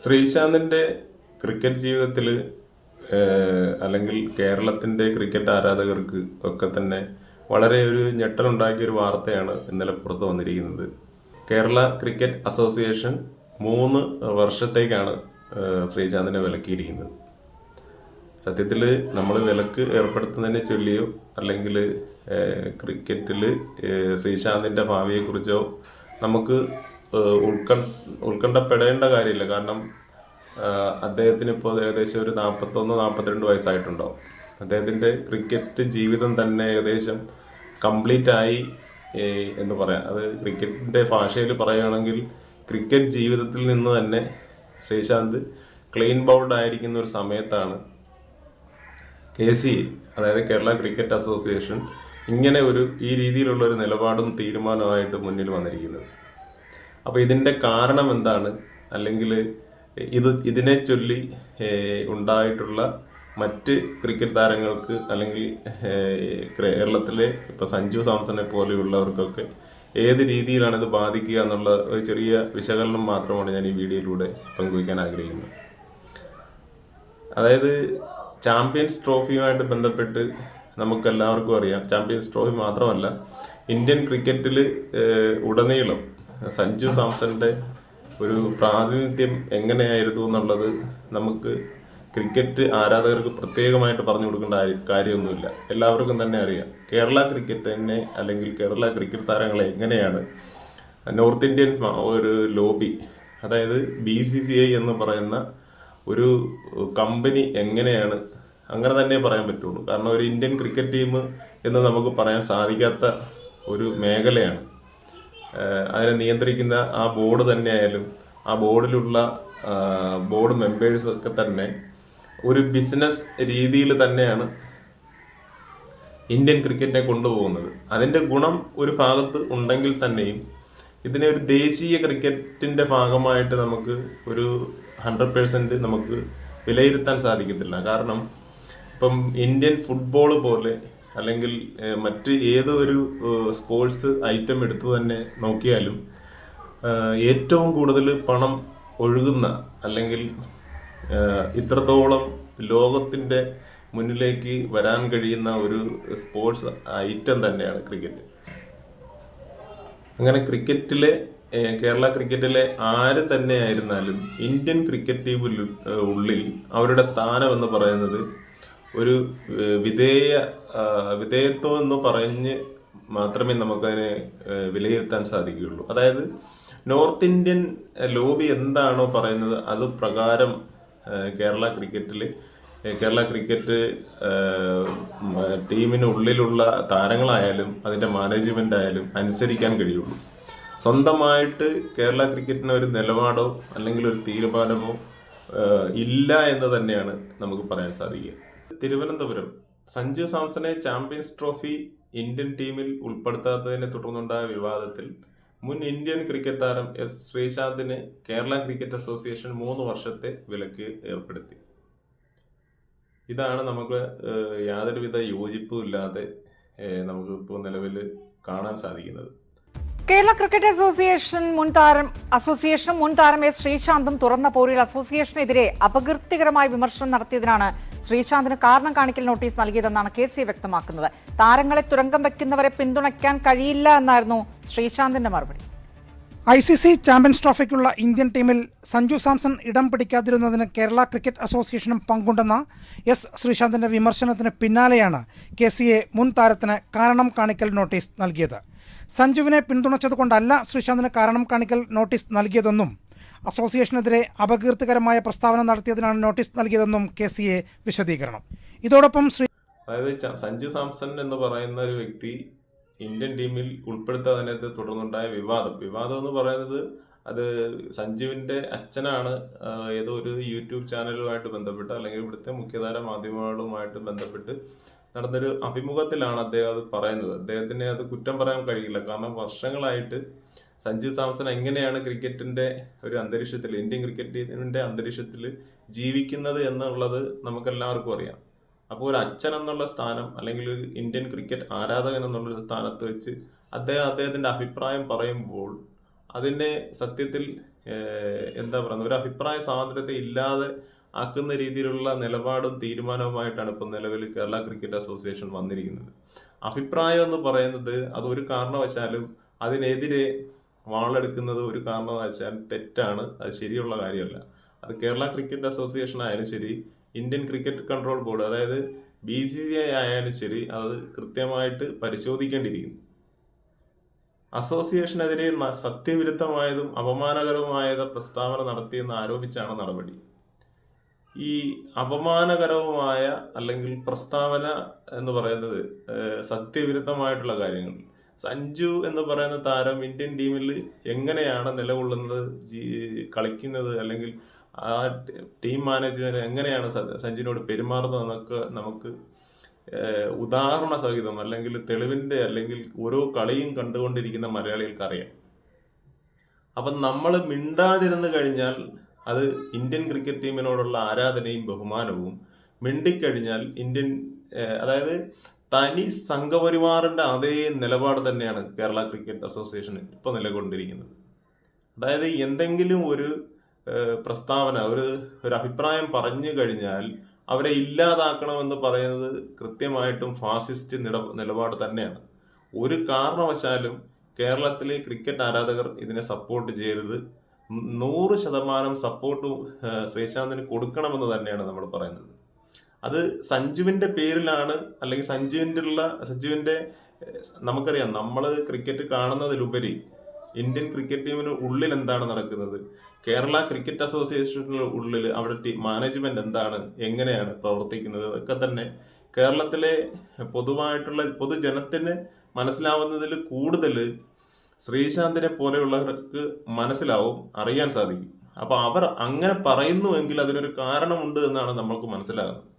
ശ്രീശാന്തിൻ്റെ cricket ജീവിതത്തിൽ അല്ലെങ്കിൽ കേരളത്തിൻ്റെ ക്രിക്കറ്റ് ആരാധകർക്ക് ഒക്കെ തന്നെ വളരെ ഒരു ഞെട്ടലുണ്ടാക്കിയ ഒരു വാർത്തയാണ് ഇന്നലെ പുറത്തു വന്നിരിക്കുന്നത്. കേരള ക്രിക്കറ്റ് അസോസിയേഷൻ 3 വർഷത്തേക്കാണ് ശ്രീശാന്തിനെ വിലക്കിയിരിക്കുന്നത്. സത്യത്തിൽ നമ്മൾ വിലക്ക് ഏർപ്പെടുത്തുന്നതിനെ ചൊല്ലിയോ അല്ലെങ്കിൽ ക്രിക്കറ്റിൽ ശ്രീശാന്തിൻ്റെ ഭാവിയെക്കുറിച്ചോ നമുക്ക് ഉത്കണ്ഠപ്പെടേണ്ട കാര്യമില്ല. കാരണം അദ്ദേഹത്തിന് ഇപ്പോൾ ഏകദേശം ഒരു 41-42 വയസ്സായിട്ടുണ്ടാവും. അദ്ദേഹത്തിൻ്റെ ക്രിക്കറ്റ് ജീവിതം തന്നെ ഏകദേശം കംപ്ലീറ്റ് ആയി എന്ന് പറയാം. അത് ക്രിക്കറ്റിൻ്റെ ഭാഷയിൽ പറയുകയാണെങ്കിൽ ക്രിക്കറ്റ് ജീവിതത്തിൽ നിന്ന് തന്നെ ശ്രീശാന്ത് ക്ലീൻ ബൗൾഡ് ആയിരിക്കുന്ന ഒരു സമയത്താണ് KCA, അതായത് കേരള ക്രിക്കറ്റ് അസോസിയേഷൻ, ഇങ്ങനെ ഈ രീതിയിലുള്ള ഒരു നിലപാടും തീരുമാനമായിട്ട് മുന്നിൽ വന്നിരിക്കുന്നത്. അപ്പോൾ ഇതിൻ്റെ കാരണം എന്താണ്, അല്ലെങ്കിൽ ഇതിനെ ചൊല്ലി ഉണ്ടായിട്ടുള്ള മറ്റ് ക്രിക്കറ്റ് താരങ്ങൾക്ക് അല്ലെങ്കിൽ കേരളത്തിലെ ഇപ്പോൾ സഞ്ജു സാംസനെ പോലെയുള്ളവർക്കൊക്കെ ഏത് രീതിയിലാണ് ഇത് ബാധിക്കുക എന്നുള്ള ഒരു ചെറിയ വിശകലനം മാത്രമാണ് ഞാൻ ഈ വീഡിയോയിലൂടെ പങ്കുവയ്ക്കാൻ ആഗ്രഹിക്കുന്നത്. അതായത് ചാമ്പ്യൻസ് ട്രോഫിയുമായിട്ട് ബന്ധപ്പെട്ട് നമുക്കെല്ലാവർക്കും അറിയാം, ചാമ്പ്യൻസ് ട്രോഫി മാത്രമല്ല ഇന്ത്യൻ ക്രിക്കറ്റിൽ ഉടനീളം സഞ്ജു സാംസന്റെ ഒരു പ്രാതിനിധ്യം എങ്ങനെയായിരുന്നു എന്നുള്ളത് നമുക്ക് ക്രിക്കറ്റ് ആരാധകർക്ക് പ്രത്യേകമായിട്ട് പറഞ്ഞു കൊടുക്കേണ്ട കാര്യമൊന്നുമില്ല. എല്ലാവർക്കും തന്നെ അറിയാം കേരള ക്രിക്കറ്റിനെ അല്ലെങ്കിൽ കേരള ക്രിക്കറ്റ് താരങ്ങളെ എങ്ങനെയാണ് നോർത്ത് ഇന്ത്യൻ ഒരു ലോബി, അതായത് BCCI എന്ന് പറയുന്ന ഒരു കമ്പനി എങ്ങനെയാണ്, അങ്ങനെ തന്നെ പറയാൻ പറ്റുള്ളൂ. കാരണം ഒരു ഇന്ത്യൻ ക്രിക്കറ്റ് ടീം എന്ന് നമുക്ക് പറയാൻ സാധിക്കാത്ത ഒരു മേഖലയാണ്. അതിനെ നിയന്ത്രിക്കുന്ന ആ ബോർഡ് തന്നെ ആയാലും ആ ബോർഡിലുള്ള ബോർഡ് മെമ്പേഴ്സ് ഒക്കെ തന്നെ ഒരു ബിസിനസ് രീതിയിൽ തന്നെയാണ് ഇന്ത്യൻ ക്രിക്കറ്റിനെ കൊണ്ടുപോകുന്നത്. അതിൻ്റെ ഗുണം ഒരു ഭാഗത്ത് ഉണ്ടെങ്കിൽ തന്നെയും ഇതിനെ ഒരു ദേശീയ ക്രിക്കറ്റിൻ്റെ ഭാഗമായിട്ട് നമുക്ക് ഒരു 100% നമുക്ക് വിലയിരുത്താൻ സാധിക്കത്തില്ല. കാരണം ഇപ്പം ഇന്ത്യൻ ഫുട്ബോൾ പോലെ അല്ലെങ്കിൽ മറ്റ് ഏതൊരു സ്പോർട്സ് ഐറ്റം എടുത്തു തന്നെ നോക്കിയാലും ഏറ്റവും കൂടുതൽ പണം ഒഴുകുന്ന അല്ലെങ്കിൽ ഇത്രത്തോളം ലോകത്തിൻ്റെ മുന്നിലേക്ക് വരാൻ കഴിയുന്ന ഒരു സ്പോർട്സ് ഐറ്റം തന്നെയാണ് ക്രിക്കറ്റ്. അങ്ങനെ കേരള ക്രിക്കറ്റിലെ ആര് തന്നെ ആയിരുന്നാലും ഇന്ത്യൻ ക്രിക്കറ്റ് ടീമിൽ ഉള്ളിൽ അവരുടെ സ്ഥാനം എന്ന് പറയുന്നത് ഒരു വിധേയത്വം എന്ന് പറഞ്ഞ് മാത്രമേ നമുക്കതിനെ വിലയിരുത്താൻ സാധിക്കുകയുള്ളൂ. അതായത് നോർത്ത് ഇന്ത്യൻ ലോബി എന്താണോ പറയുന്നത് അത് പ്രകാരം കേരള ക്രിക്കറ്റ് ടീമിനുള്ളിലുള്ള താരങ്ങളായാലും അതിൻ്റെ മാനേജ്മെൻ്റ് ആയാലും അനുസരിക്കാൻ കഴിയുള്ളൂ. സ്വന്തമായിട്ട് കേരള ക്രിക്കറ്റിന് ഒരു നിലപാടോ അല്ലെങ്കിൽ ഒരു തീരുമാനമോ ഇല്ല എന്ന് തന്നെയാണ് നമുക്ക് പറയാൻ സാധിക്കുക. തിരുവനന്തപുരം സഞ്ജു സാംസനെ ചാമ്പ്യൻസ് ട്രോഫി ഇന്ത്യൻ ടീമിൽ ഉൾപ്പെടുത്താത്തതിനെ തുടർന്നുണ്ടായ വിവാദത്തിൽ മുൻ ഇന്ത്യൻ ക്രിക്കറ്റ് താരം ശ്രീശാന്തിന് കേരള ക്രിക്കറ്റ് അസോസിയേഷൻ 3 വർഷത്തെ വിലക്ക് ഏർപ്പെടുത്തി. ഇതാണ് നമുക്ക് യാതൊരുവിധ യോജിപ്പും ഇല്ലാതെ നമുക്ക് ഇപ്പോൾ നിലവിൽ കാണാൻ സാധിക്കുന്നത്. കേരള ക്രിക്കറ്റ് അസോസിയേഷനും മുൻ താരം ശ്രീശാന്തും തുറന്ന പോരിൽ അസോസിയേഷനെതിരെ അപകീർത്തികരമായ വിമർശനം നടത്തിയതിനാണ് ശ്രീശാന്തിന് കാരണം കാണിക്കൽ നോട്ടീസ് നൽകിയതെന്നാണ് KCA വ്യക്തമാക്കുന്നത്. താരങ്ങളെ തുരങ്കം വെക്കുന്നവരെ പിന്തുണയ്ക്കാൻ കഴിയില്ല എന്നായിരുന്നു ശ്രീശാന്തിന്റെ മറുപടി. ICC ചാമ്പ്യൻസ് ട്രോഫിക്കുള്ള ഇന്ത്യൻ ടീമിൽ സഞ്ജു സാംസൺ ഇടം പിടിക്കാതിരുന്നതിന് കേരള ക്രിക്കറ്റ് അസോസിയേഷനും പങ്കുണ്ടെന്ന ശ്രീശാന്തിന്റെ വിമർശനത്തിന് പിന്നാലെയാണ് KCA മുൻ താരത്തിന് കാരണം കാണിക്കൽ നോട്ടീസ് നൽകിയത്. സഞ്ജുവിനെ പിന്തുണച്ചതുകൊണ്ടല്ല ശ്രീശാന്തിന് കാരണം കാണിക്കൽ നോട്ടീസ് നൽകിയതെന്നും അസോസിയേഷനെതിരെ അപകീർത്തികരമായ പ്രസ്താവന നടത്തിയതിനാണ് നോട്ടീസ് നൽകിയതെന്നും KCA വിശദീകരണം. ഇതോടൊപ്പം അതായത് സഞ്ജു സാംസൺ എന്ന് പറയുന്ന ഒരു വ്യക്തി ഇന്ത്യൻ ടീമിൽ ഉൾപ്പെടുത്താതിനെ തുടർന്നുണ്ടായ വിവാദം എന്ന് പറയുന്നത് അത് സഞ്ജുവിൻ്റെ അച്ഛനാണ് ഏതോ ഒരു യൂട്യൂബ് ചാനലുമായിട്ട് ബന്ധപ്പെട്ട് അല്ലെങ്കിൽ ഇവിടുത്തെ മുഖ്യധാര മാധ്യമങ്ങളുമായിട്ട് ബന്ധപ്പെട്ട് നടന്നൊരു അഭിമുഖത്തിലാണ് അദ്ദേഹം അത് പറയുന്നത്. അദ്ദേഹത്തിന് അത് കുറ്റം പറയാൻ കഴിയില്ല. കാരണം വർഷങ്ങളായിട്ട് സഞ്ജു സാംസൺ എങ്ങനെയാണ് ക്രിക്കറ്റിൻ്റെ ഒരു അന്തരീക്ഷത്തിൽ, ഇന്ത്യൻ ക്രിക്കറ്റിൻ്റെ അന്തരീക്ഷത്തിൽ ജീവിക്കുന്നത് എന്നുള്ളത് നമുക്കെല്ലാവർക്കും അറിയാം. അപ്പോൾ ഒരു അച്ഛൻ എന്നുള്ള സ്ഥാനം അല്ലെങ്കിൽ ഒരു ഇന്ത്യൻ ക്രിക്കറ്റ് ആരാധകൻ എന്നുള്ളൊരു സ്ഥാനത്ത് വെച്ച് അദ്ദേഹത്തിൻ്റെ അഭിപ്രായം പറയുമ്പോൾ അതിനെ സത്യത്തിൽ എന്താ പറയുന്നത്, ഒരു അഭിപ്രായ സ്വാതന്ത്ര്യത്തെ ഇല്ലാതെ ആക്കുന്ന രീതിയിലുള്ള നിലപാടും തീരുമാനവുമായിട്ടാണ് ഇപ്പോൾ നിലവിൽ കേരള ക്രിക്കറ്റ് അസോസിയേഷൻ വന്നിരിക്കുന്നത്. അഭിപ്രായം എന്ന് പറയുന്നത് അത് ഒരു കാരണവശാലും അതിനെതിരെ വാളെടുക്കുന്നത് ഒരു കാരണവശാലും തെറ്റാണ്, അത് ശരിയുള്ള കാര്യമല്ല. അത് കേരള ക്രിക്കറ്റ് അസോസിയേഷൻ ആയാലും ശരി, ഇന്ത്യൻ ക്രിക്കറ്റ് കൺട്രോൾ ബോർഡ് അതായത് BCCI ആയാലും ശരി, അത് കൃത്യമായിട്ട് പരിശോധിക്കേണ്ടിയിരിക്കുന്നു. അസോസിയേഷനെതിരെ സത്യവിരുദ്ധമായതും അപമാനകരവുമായത് പ്രസ്താവന നടത്തിയെന്ന് ആരോപിച്ചാണ് നടപടി. ഈ അപമാനകരവുമായ അല്ലെങ്കിൽ പ്രസ്താവന എന്ന് പറയുന്നത് സത്യവിരുദ്ധമായിട്ടുള്ള കാര്യങ്ങൾ. സഞ്ജു എന്ന് പറയുന്ന താരം ഇന്ത്യൻ ടീമിൽ എങ്ങനെയാണ് നിലകൊള്ളുന്നത്, കളിക്കുന്നത്, അല്ലെങ്കിൽ ആ ടീം മാനേജ്മെന്റ് എങ്ങനെയാണ് സഞ്ജുവിനോട് പെരുമാറുന്നത് എന്നൊക്കെ നമുക്ക് ഉദാഹരണ സഹിതം അല്ലെങ്കിൽ തെളിവിൻ്റെ അല്ലെങ്കിൽ ഓരോ കളിയും കണ്ടുകൊണ്ടിരിക്കുന്ന മലയാളികൾക്ക് അറിയാം. അപ്പം നമ്മൾ മിണ്ടാതിരുന്ന് കഴിഞ്ഞാൽ അത് ഇന്ത്യൻ ക്രിക്കറ്റ് ടീമിനോടുള്ള ആരാധനയും ബഹുമാനവും, മിണ്ടിക്കഴിഞ്ഞാൽ ഇന്ത്യൻ അതായത് തനി സംഘപരിവാറിൻ്റെ അതേ നിലപാട് തന്നെയാണ് കേരള ക്രിക്കറ്റ് അസോസിയേഷൻ ഇപ്പോൾ നിലകൊണ്ടിരിക്കുന്നത്. അതായത് എന്തെങ്കിലും ഒരു പ്രസ്താവന, ഒരു അഭിപ്രായം പറഞ്ഞു കഴിഞ്ഞാൽ അവരെ ഇല്ലാതാക്കണമെന്ന് പറയുന്നത് കൃത്യമായിട്ടും ഫാസിസ്റ്റ് നിലപാട് തന്നെയാണ്. ഒരു കാരണവശാലും കേരളത്തിലെ ക്രിക്കറ്റ് ആരാധകർ ഇതിനെ സപ്പോർട്ട് ചെയ്യരുത്. 100% സപ്പോർട്ട് ശ്രീശാന്തിന് കൊടുക്കണമെന്ന് തന്നെയാണ് നമ്മൾ പറയുന്നത്. അത് സഞ്ജുവിൻ്റെ പേരിലാണ്, അല്ലെങ്കിൽ സഞ്ജുവിൻ്റെ നമുക്കറിയാം, നമ്മൾ ക്രിക്കറ്റ് കാണുന്നതിലുപരി ഇന്ത്യൻ ക്രിക്കറ്റ് ടീമിന് ഉള്ളിൽ എന്താണ് നടക്കുന്നത്, കേരള ക്രിക്കറ്റ് അസോസിയേഷന് ഉള്ളിൽ അവിടെ മാനേജ്മെന്റ് എന്താണ്, എങ്ങനെയാണ് പ്രവർത്തിക്കുന്നത്, അതൊക്കെ തന്നെ കേരളത്തിലെ പൊതുവായിട്ടുള്ള പൊതുജനത്തിന് മനസ്സിലാവുന്നതിൽ കൂടുതൽ ശ്രീശാന്തിനെ പോലെയുള്ളവർക്ക് മനസ്സിലാവും, അറിയാൻ സാധിക്കും. അപ്പോൾ അവർ അങ്ങനെ പറയുന്നുവെങ്കിൽ അതിനൊരു കാരണമുണ്ട് എന്നാണ് നമ്മൾക്ക് മനസ്സിലാകുന്നത്.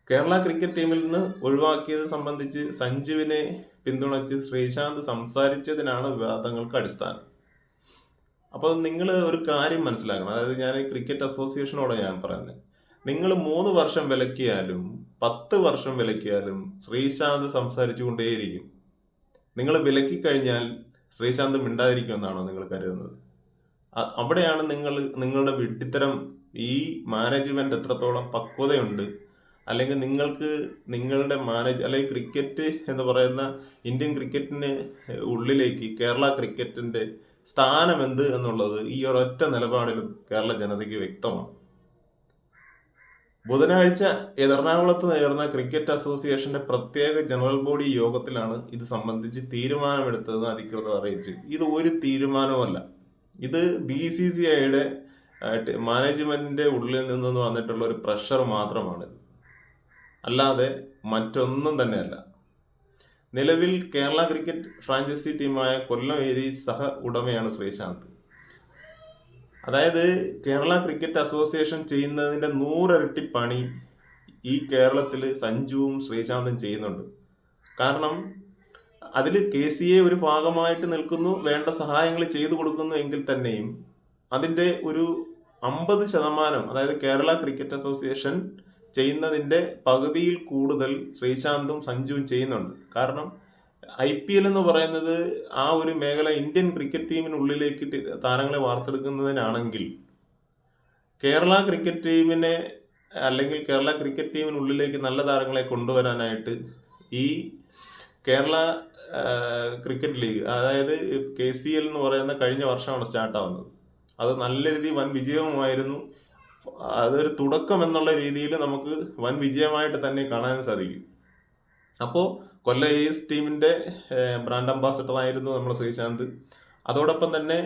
കേരള ക്രിക്കറ്റ് ടീമിൽ നിന്ന് ഒഴിവാക്കിയത് സംബന്ധിച്ച് സഞ്ജുവിനെ പിന്തുണച്ച് ശ്രീശാന്ത് സംസാരിച്ചതിനാണ് വിവാദങ്ങൾക്ക് അടിസ്ഥാനം. അപ്പോൾ നിങ്ങൾ ഒരു കാര്യം മനസ്സിലാക്കണം, അതായത് ഞാൻ ക്രിക്കറ്റ് അസോസിയേഷനോട് ഞാൻ പറയുന്നത്, നിങ്ങൾ 3 വർഷം വിലക്കിയാലും 10 വർഷം വിലക്കിയാലും ശ്രീശാന്ത് സംസാരിച്ചു കൊണ്ടേയിരിക്കും. നിങ്ങൾ വിലക്കി കഴിഞ്ഞാൽ ശ്രീശാന്ത് മിണ്ടാതിരിക്കുമെന്നാണോ നിങ്ങൾ കരുതുന്നത്? അവിടെയാണ് നിങ്ങളുടെ വിഡ്ഢിത്തരം. ഈ മാനേജ്മെന്റ് എത്രത്തോളം പക്വതയുണ്ട്, അല്ലെങ്കിൽ നിങ്ങൾക്ക് നിങ്ങളുടെ അല്ലെങ്കിൽ ക്രിക്കറ്റ് എന്ന് പറയുന്ന ഇന്ത്യൻ ക്രിക്കറ്റിന് ഉള്ളിലേക്ക് കേരള ക്രിക്കറ്റിന്റെ സ്ഥാനം എന്ത് എന്നുള്ളത് ഈ ഒരൊറ്റ നിലപാടിൽ കേരള ജനതയ്ക്ക് വ്യക്തമാണ്. ബുധനാഴ്ച എറണാകുളത്ത് നേർന്ന ക്രിക്കറ്റ് അസോസിയേഷന്റെ പ്രത്യേക ജനറൽ ബോഡി യോഗത്തിലാണ് ഇത് സംബന്ധിച്ച് തീരുമാനമെടുത്തതെന്ന് അധികൃതർ അറിയിച്ചു. ഇത് ഒരു തീരുമാനവുമല്ല, ഇത് BCCIയുടെ മാനേജ്മെന്റിന്റെ ഉള്ളിൽ നിന്ന് വന്നിട്ടുള്ള ഒരു പ്രഷർ മാത്രമാണിത്, അല്ലാതെ മറ്റൊന്നും തന്നെയല്ല. നിലവിൽ കേരള ക്രിക്കറ്റ് ഫ്രാഞ്ചൈസി ടീമായ കൊല്ലം ഏരീസ് സഹ ഉടമയാണ് ശ്രീശാന്ത്. അതായത് കേരള ക്രിക്കറ്റ് അസോസിയേഷൻ ചെയ്യുന്നതിൻ്റെ 100 ഇരട്ടി പണി ഈ കേരളത്തിൽ സഞ്ജുവും ശ്രീശാന്തും ചെയ്യുന്നുണ്ട്. കാരണം അതിൽ KCA ഒരു ഭാഗമായിട്ട് നിൽക്കുന്നു, വേണ്ട സഹായങ്ങൾ ചെയ്തു കൊടുക്കുന്നു എങ്കിൽ തന്നെയും അതിൻ്റെ ഒരു 50%, അതായത് കേരള ക്രിക്കറ്റ് അസോസിയേഷൻ ചെയ്യുന്നതിൻ്റെ പകുതിയിൽ കൂടുതൽ ശ്രീശാന്തും സഞ്ജുവും ചെയ്യുന്നുണ്ട്. കാരണം IPL എന്ന് പറയുന്നത് ആ ഒരു മേഖല ഇന്ത്യൻ ക്രിക്കറ്റ് ടീമിനുള്ളിലേക്ക് താരങ്ങളെ വാർത്തെടുക്കുന്നതിനാണെങ്കിൽ കേരള ക്രിക്കറ്റ് ടീമിനെ അല്ലെങ്കിൽ കേരള ക്രിക്കറ്റ് ടീമിനുള്ളിലേക്ക് നല്ല താരങ്ങളെ കൊണ്ടുവരാനായിട്ട് ഈ കേരള ക്രിക്കറ്റ് ലീഗ്, അതായത് KCL എന്ന് പറയുന്ന കഴിഞ്ഞ വർഷമാണ് സ്റ്റാർട്ടാവുന്നത്. അത് നല്ല രീതിയിൽ വൻ വിജയവുമായിരുന്നു. അതൊരു തുടക്കം എന്നുള്ള രീതിയിൽ നമുക്ക് വൻ വിജയമായിട്ട് തന്നെ കാണാൻ സാധിക്കും. അപ്പോൾ കൊല്ലം ഏരീസ് ടീമിൻ്റെ ബ്രാൻഡ് അംബാസഡർ ആയിരുന്നു നമ്മൾ ശ്രീശാന്ത്. അതോടൊപ്പം തന്നെ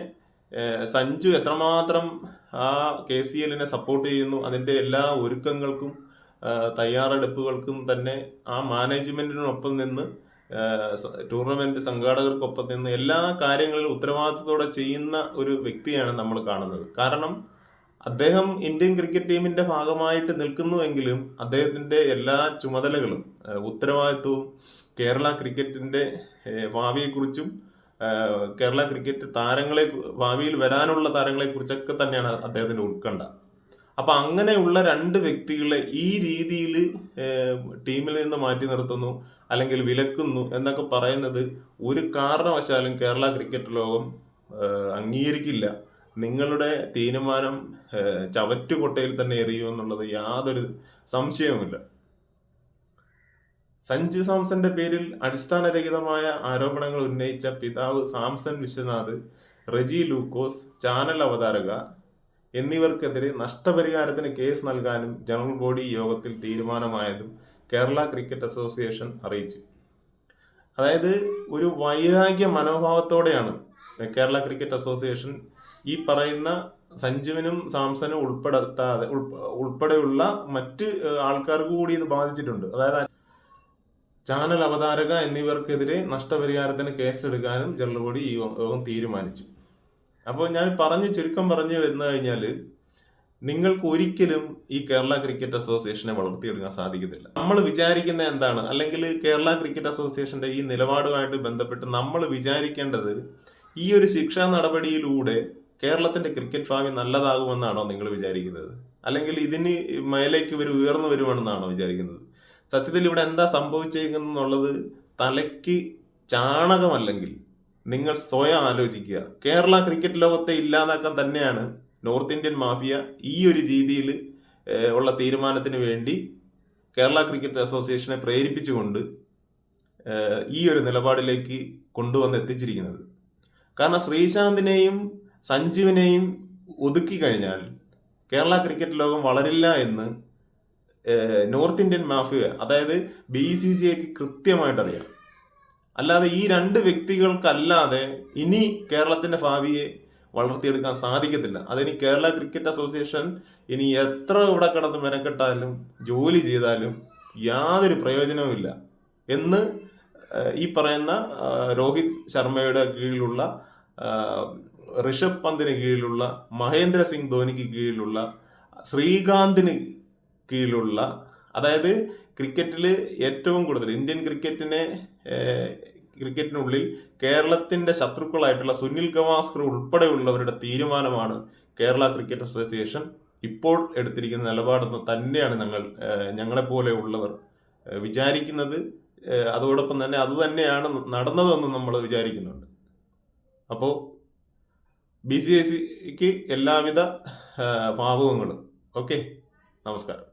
സഞ്ജു എത്രമാത്രം ആ KCLനെ സപ്പോർട്ട് ചെയ്യുന്നു, അതിൻ്റെ എല്ലാ ഒരുക്കങ്ങൾക്കും തയ്യാറെടുപ്പുകൾക്കും തന്നെ ആ മാനേജ്മെന്റിനൊപ്പം നിന്ന്, ടൂർണമെന്റ് സംഘാടകർക്കൊപ്പം നിന്ന് എല്ലാ കാര്യങ്ങളിലും ഉത്തരവാദിത്തത്തോടെ ചെയ്യുന്ന ഒരു വ്യക്തിയാണ് നമ്മൾ കാണുന്നത്. കാരണം അദ്ദേഹം ഇന്ത്യൻ ക്രിക്കറ്റ് ടീമിന്റെ ഭാഗമായിട്ട് നിൽക്കുന്നുവെങ്കിലും അദ്ദേഹത്തിന്റെ എല്ലാ ചുമതലകളും ഉത്തരവാദിത്വവും കേരള ക്രിക്കറ്റിന്റെ ഭാവിയെക്കുറിച്ചും കേരള ക്രിക്കറ്റ് ഭാവിയിൽ വരാനുള്ള താരങ്ങളെ കുറിച്ചൊക്കെ തന്നെയാണ് അദ്ദേഹത്തിന്റെ ഉത്കണ്ഠ. അപ്പൊ അങ്ങനെയുള്ള 2 വ്യക്തികളെ ഈ രീതിയിൽ ടീമിൽ നിന്ന് മാറ്റി നിർത്തുന്നു, അല്ലെങ്കിൽ വിലക്കുന്നു എന്നൊക്കെ പറയുന്നത് ഒരു കാരണവശാലും കേരള ക്രിക്കറ്റ് ലോകം അംഗീകരിക്കില്ല. നിങ്ങളുടെ തീരുമാനം ചവറ്റുകൊട്ടയിൽ തന്നെ എറിയുമെന്നുള്ളത് യാതൊരു സംശയവുമില്ല. സഞ്ജു സാംസന്റെ പേരിൽ അടിസ്ഥാനരഹിതമായ ആരോപണങ്ങൾ ഉന്നയിച്ച പിതാവ് സാംസൺ വിശ്വനാഥ്, റെജി ലൂക്കോസ്, ചാനൽ അവതാരക എന്നിവർക്കെതിരെ നഷ്ടപരിഹാരത്തിന് കേസ് നൽകാനും ജനറൽ ബോഡി യോഗത്തിൽ തീരുമാനമായതും കേരള ക്രിക്കറ്റ് അസോസിയേഷൻ അറിയിച്ചു. അതായത് ഒരു വൈരാഗ്യ മനോഭാവത്തോടെയാണ് കേരള ക്രിക്കറ്റ് അസോസിയേഷൻ ഈ പറയുന്ന സഞ്ജുവിനും സാംസനും ഉൾപ്പെടെയുള്ള മറ്റ് ആൾക്കാർക്ക് കൂടി ഇത് ബാധിച്ചിട്ടുണ്ട്. അതായത് ചാനൽ അവതാരക എന്നിവർക്കെതിരെ നഷ്ടപരിഹാരത്തിന് കേസെടുക്കാനും ജനറൽ ബോഡി ഈ യോഗം തീരുമാനിച്ചു. അപ്പോൾ ഞാൻ ചുരുക്കം പറഞ്ഞു വന്നു കഴിഞ്ഞാൽ, നിങ്ങൾക്ക് ഒരിക്കലും ഈ കേരള ക്രിക്കറ്റ് അസോസിയേഷനെ വളർത്തിയെടുക്കാൻ സാധിക്കത്തില്ല. നമ്മൾ വിചാരിക്കുന്ന എന്താണ്, അല്ലെങ്കിൽ കേരള ക്രിക്കറ്റ് അസോസിയേഷന്റെ ഈ നിലപാടുമായിട്ട് ബന്ധപ്പെട്ട് നമ്മൾ വിചാരിക്കേണ്ടത്, ഈ ഒരു ശിക്ഷാ നടപടിയിലൂടെ കേരളത്തിന്റെ ക്രിക്കറ്റ് ഭാവി നല്ലതാകുമെന്നാണോ നിങ്ങൾ വിചാരിക്കുന്നത്? അല്ലെങ്കിൽ ഇതിന് മേലേക്ക് ഇവർ ഉയർന്നു വരുമെന്നാണോ വിചാരിക്കുന്നത്? സത്യത്തിൽ ഇവിടെ എന്താ സംഭവിച്ചേക്കുന്നുള്ളത് തലയ്ക്ക് ചാണകമല്ലെങ്കിൽ നിങ്ങൾ സ്വയം ആലോചിക്കുക. കേരള ക്രിക്കറ്റ് ലോകത്തെ ഇല്ലാതാക്കാൻ തന്നെയാണ് നോർത്ത് ഇന്ത്യൻ മാഫിയ ഈ ഒരു രീതിയിൽ ഉള്ള തീരുമാനത്തിന് വേണ്ടി കേരള ക്രിക്കറ്റ് അസോസിയേഷനെ പ്രേരിപ്പിച്ചുകൊണ്ട് ഈ ഒരു നിലപാടിലേക്ക് കൊണ്ടുവന്ന് എത്തിച്ചിരിക്കുന്നത്. കാരണം ശ്രീശാന്തിനെയും സഞ്ജുവിനെയും ഒതുക്കി കഴിഞ്ഞാൽ കേരള ക്രിക്കറ്റ് ലോകം വളരില്ല എന്ന് നോർത്ത് ഇന്ത്യൻ മാഫിയ, അതായത് BCCIക്ക് കൃത്യമായിട്ടറിയാം. അല്ലാതെ ഈ രണ്ട് വ്യക്തികൾക്കല്ലാതെ ഇനി കേരളത്തിന്റെ ഭാവിയെ വളർത്തിയെടുക്കാൻ സാധിക്കത്തില്ല. അതിന് കേരള ക്രിക്കറ്റ് അസോസിയേഷൻ ഇനി എത്ര ഇവിടെ കിടന്ന് മെനക്കെട്ടാലും ജോലി ചെയ്താലും യാതൊരു പ്രയോജനവുമില്ല എന്ന് ഈ പറയുന്ന രോഹിത് ശർമ്മയുടെ കീഴിലുള്ള, ഋഷഭ് പന്തിന് കീഴിലുള്ള, മഹേന്ദ്ര സിംഗ് ധോനിക്ക് കീഴിലുള്ള, ശ്രീകാന്തിന് കീഴിലുള്ള, അതായത് ക്രിക്കറ്റിൽ ഏറ്റവും കൂടുതൽ ഇന്ത്യൻ ക്രിക്കറ്റിനുള്ളിൽ കേരളത്തിന്റെ ശത്രുക്കളായിട്ടുള്ള സുനിൽ ഗവാസ്കർ ഉൾപ്പെടെയുള്ളവരുടെ തീരുമാനമാണ് കേരള ക്രിക്കറ്റ് അസോസിയേഷൻ ഇപ്പോൾ എടുത്തിരിക്കുന്ന നിലപാടെന്ന് തന്നെയാണ് ഞങ്ങളെപ്പോലെയുള്ളവർ വിചാരിക്കുന്നത്. അതോടൊപ്പം തന്നെ അതുതന്നെയാണ് നടന്നതെന്ന് നമ്മൾ വിചാരിക്കുന്നുണ്ട്. അപ്പോൾ BCCIക്ക് എല്ലാവിധ ഭാവുകങ്ങളും. ഓക്കെ, നമസ്കാരം.